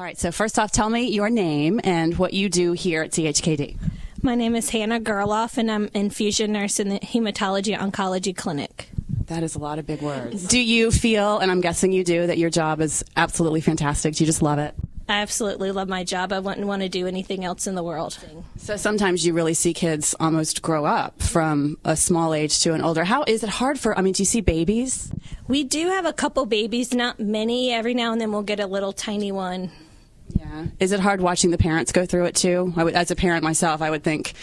All right, so first off, tell me your name and what you do here at CHKD. My name is Hannah Gerloff, and I'm infusion nurse in the Hematology Oncology Clinic. That is a lot of big words. Do you feel, and I'm guessing you do, that your job is absolutely fantastic? Do you just love it? I absolutely love my job. I wouldn't want to do anything else in the world. So sometimes you really see kids almost grow up from a small age to an older. How is it hard for, do you see babies? We do have a couple babies, not many. Every now and then we'll get a little tiny one. Yeah. Is it hard watching the parents go through it too? As a parent myself, I would think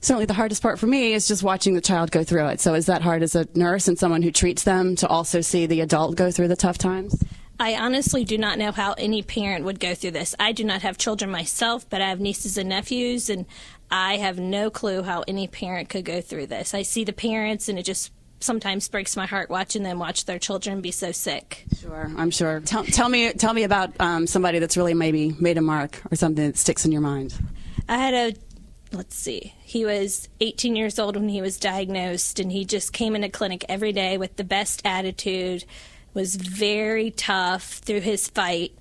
certainly the hardest part for me is just watching the child go through it. So is that hard as a nurse and someone who treats them to also see the adult go through the tough times? I honestly do not know how any parent would go through this. I do not have children myself, but I have nieces and nephews, and I have no clue how any parent could go through this. I see the parents, and it just sometimes breaks my heart watching them watch their children be so sick. Sure, I'm sure. Tell me about somebody that's really maybe made a mark or something that sticks in your mind. I had he was 18 years old when he was diagnosed, and he just came into clinic every day with the best attitude, was very tough through his fight,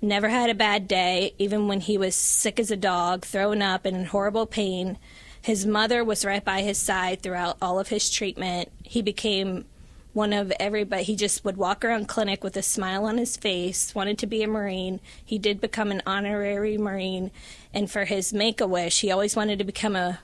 never had a bad day, even when he was sick as a dog, throwing up and in horrible pain. His mother was right by his side throughout all of his treatment. He became one of everybody. He just would walk around clinic with a smile on his face, wanted to be a Marine. He did become an honorary Marine. And for his Make-A-Wish, he always wanted to become a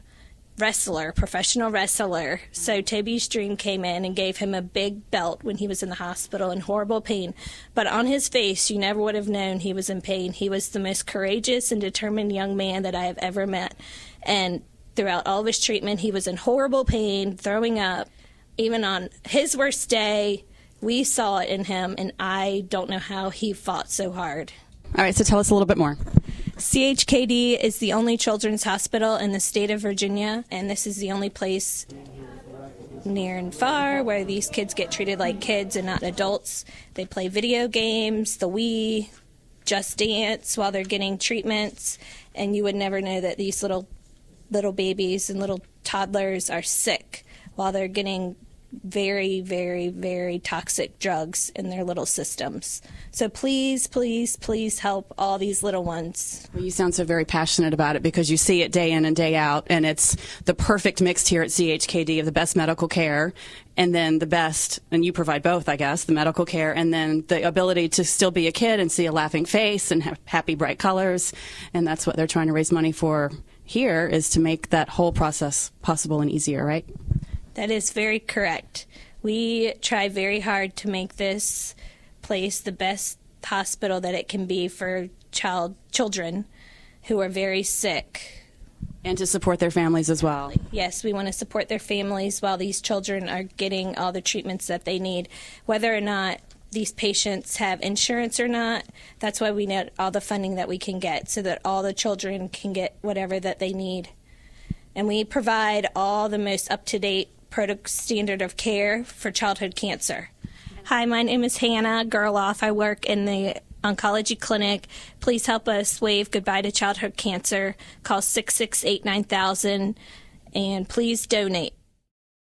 wrestler, professional wrestler. So Toby's Dream came in and gave him a big belt when he was in the hospital in horrible pain. But on his face, you never would have known he was in pain. He was the most courageous and determined young man that I have ever met. And throughout all of his treatment, he was in horrible pain, throwing up. Even on his worst day, we saw it in him, and I don't know how he fought so hard. All right, so tell us a little bit more. CHKD is the only children's hospital in the state of Virginia, and this is the only place near and far where these kids get treated like kids and not adults. They play video games, the Wii, Just Dance while they're getting treatments, and you would never know that these little babies and little toddlers are sick while they're getting very, very, very toxic drugs in their little systems. So please, please, please help all these little ones. Well, you sound so very passionate about it because you see it day in and day out, and it's the perfect mix here at CHKD of the best medical care and then the best, and you provide both, I guess, the medical care and then the ability to still be a kid and see a laughing face and have happy, bright colors. And that's what they're trying to raise money for here, is to make that whole process possible and easier, right? That is very correct. We try very hard to make this place the best hospital that it can be for children who are very sick. And to support their families as well. Yes, we want to support their families while these children are getting all the treatments that they need. Whether or not these patients have insurance or not, that's why we need all the funding that we can get so that all the children can get whatever that they need. And we provide all the most up-to-date standard of care for childhood cancer. Hi, my name is Hannah Gerloff. I work in the oncology clinic. Please help us wave goodbye to childhood cancer. Call 668-9000 and please donate.